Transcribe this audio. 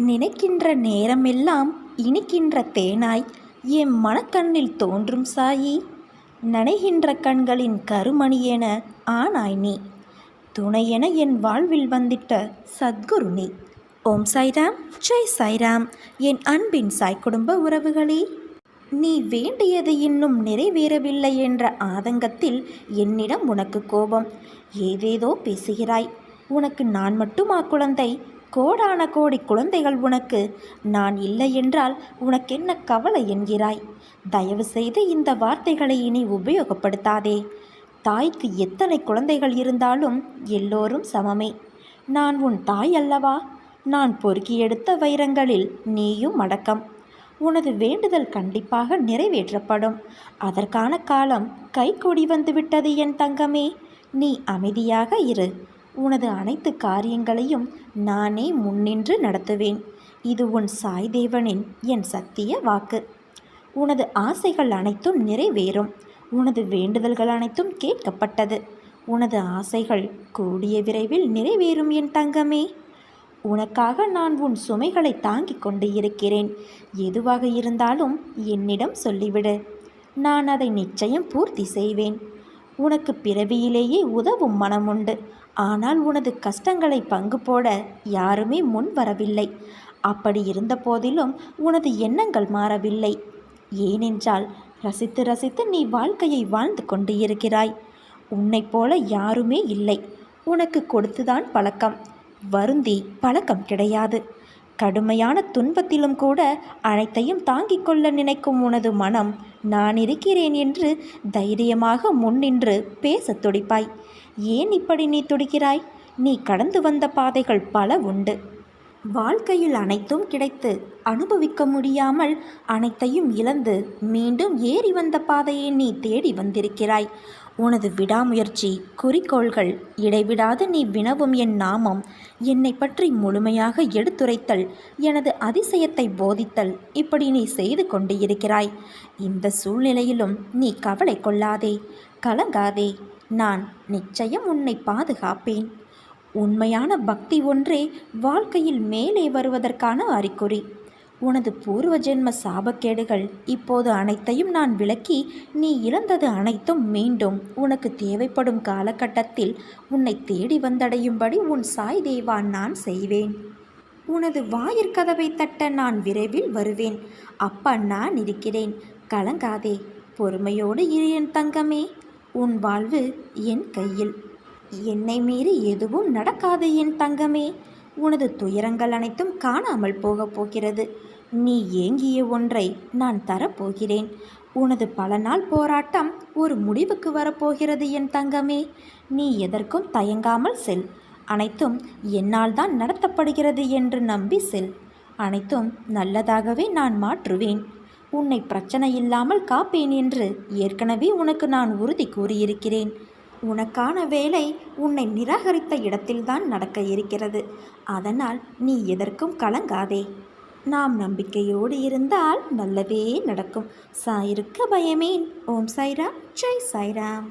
நினைக்கின்ற நேரமெல்லாம் இனிக்கின்ற தேனாய் என் மனக்கண்ணில் தோன்றும் சாயி. நனைகின்ற கண்களின் கருமணியென ஆனாய் நீ. துணையென என் வாழ்வில் வந்திட்ட சத்குரு நீ. ஓம் சாய்ராம், ஜெய் சாய்ராம். என் அன்பின் சாய் குடும்ப உறவுகளே, நீ வேண்டியது இன்னும் நிறைவேறவில்லை என்ற ஆதங்கத்தில் என்னிடம் உனக்கு கோபம். ஏதேதோ பேசுகிறாய். உனக்கு நான் மட்டுமா குழந்தை? கோடான கோடி குழந்தைகள் உனக்கு. நான் இல்லை என்றால் உனக்கென்ன கவலை என்கிறாய். தயவு செய்து இந்த வார்த்தைகளை இனி உபயோகப்படுத்தாதே. தாய்க்கு எத்தனை குழந்தைகள் இருந்தாலும் எல்லோரும் சமமே. நான் உன் தாய் அல்லவா? நான் பொறுக்கி எடுத்த வைரங்களில் நீயும் அடக்கம். உனது வேண்டுதல் கண்டிப்பாக நிறைவேற்றப்படும். அதற்கான காலம் கைகூடி வந்துவிட்டது என் தங்கமே. நீ அமைதியாக இரு. உனது அனைத்து காரியங்களையும் நானே முன்னின்று நடத்துவேன். இது உன் சாய் தேவனின் என் சத்திய வாக்கு. உனது ஆசைகள் அனைத்தும் நிறைவேறும். உனது வேண்டுதல்கள் அனைத்தும் கேட்கப்பட்டது. உனது ஆசைகள் கூடிய விரைவில் நிறைவேறும் என் தங்கமே. உனக்காக நான் உன் சுமைகளை தாங்கிக் கொண்டு இருக்கிறேன். எதுவாக இருந்தாலும் என்னிடம் சொல்லிவிடு. நான் அதை நிச்சயம் பூர்த்தி செய்வேன். உனக்கு பிறவியிலேயே உதவும் மனமுண்டு. ஆனால் உனது கஷ்டங்களை பங்கு போட யாருமே முன் வரவில்லை. அப்படி இருந்த போதிலும் உனது எண்ணங்கள் மாறவில்லை. ஏனென்றால் ரசித்து ரசித்து நீ வாழ்க்கையை வாழ்ந்து கொண்டு இருக்கிறாய். உன்னைப் போல யாருமே இல்லை. உனக்கு கொடுத்துதான் பழக்கம், வருந்தி பழக்கம் கிடையாது. கடுமையான துன்பத்திலும் கூட அனைத்தையும் தாங்கிக் கொள்ள நினைக்கும் உனது மனம் நான் இருக்கிறேன் என்று தைரியமாக முன்னின்று பேசத் துடிப்பாய். ஏன் இப்படி நீ துடிக்கிறாய்? நீ கடந்து வந்த பாதைகள் பல உண்டு. வாழ்க்கையில் அனைத்தும் கிடைத்து அனுபவிக்க முடியாமல் அனைத்தையும் இழந்து மீண்டும் ஏறி வந்த பாதையை நீ தேடி வந்திருக்கிறாய். உனது விடாமுயற்சி, குறிக்கோள்கள், இடைவிடாது நீ வினவும் என் நாமம், என்னை பற்றி முழுமையாக எடுத்துரைத்தல், எனது அதிசயத்தை போதித்தல், இப்படி நீ செய்து கொண்டு இருக்கிறாய். இந்த சூழ்நிலையிலும் நீ கவலை கொள்ளாதே, கலங்காதே. நான் நிச்சயம் உன்னை பாதுகாப்பேன். உண்மையான பக்தி ஒன்றே வாழ்க்கையில் மேலே வருவதற்கான அறிகுறி. உனது பூர்வ ஜென்ம சாபக்கேடுகள் இப்போது அனைத்தையும் நான் விலக்கி நீ இழந்தது அனைத்தும் மீண்டும் உனக்கு தேவைப்படும் காலகட்டத்தில் உன்னை தேடி வந்தடையும்படி உன் சாய் தேவா நான் செய்வேன். உனது வாயிற்கதவை தட்ட நான் விரைவில் வருவேன். அப்பா நான் இருக்கிறேன். கலங்காதே, பொறுமையோடு இரு என் தங்கமே. உன் வாழ்வு என் கையில். என்னை மீறி எதுவும் நடக்காது என் தங்கமே. உனது துயரங்கள் அனைத்தும் காணாமல் போகப் போகிறது. நீ ஏங்கிய ஒன்றை நான் தரப்போகிறேன். உனது பல நாள் போராட்டம் ஒரு முடிவுக்கு வரப்போகிறது என் தங்கமே. நீ எதற்கும் தயங்காமல் செல். அனைத்தும் என்னால் தான் நடத்தப்படுகிறது என்று நம்பி செல். அனைத்தும் நல்லதாகவே நான் மாற்றுவேன். உன்னை பிரச்சனை இல்லாமல் காப்பேன் என்று ஏற்கனவே உனக்கு நான் உறுதி கூறியிருக்கிறேன். உனக்கான வேலை உன்னை நிராகரித்த இடத்தில்தான் நடக்க இருக்கிறது. அதனால் நீ எதற்கும் கலங்காதே. நாம் நம்பிக்கையோடு இருந்தால் நல்லதே நடக்கும். சாயிருக்க பயமேன். ஓம் சாய்ராம், ஜெய் சாய்ராம்.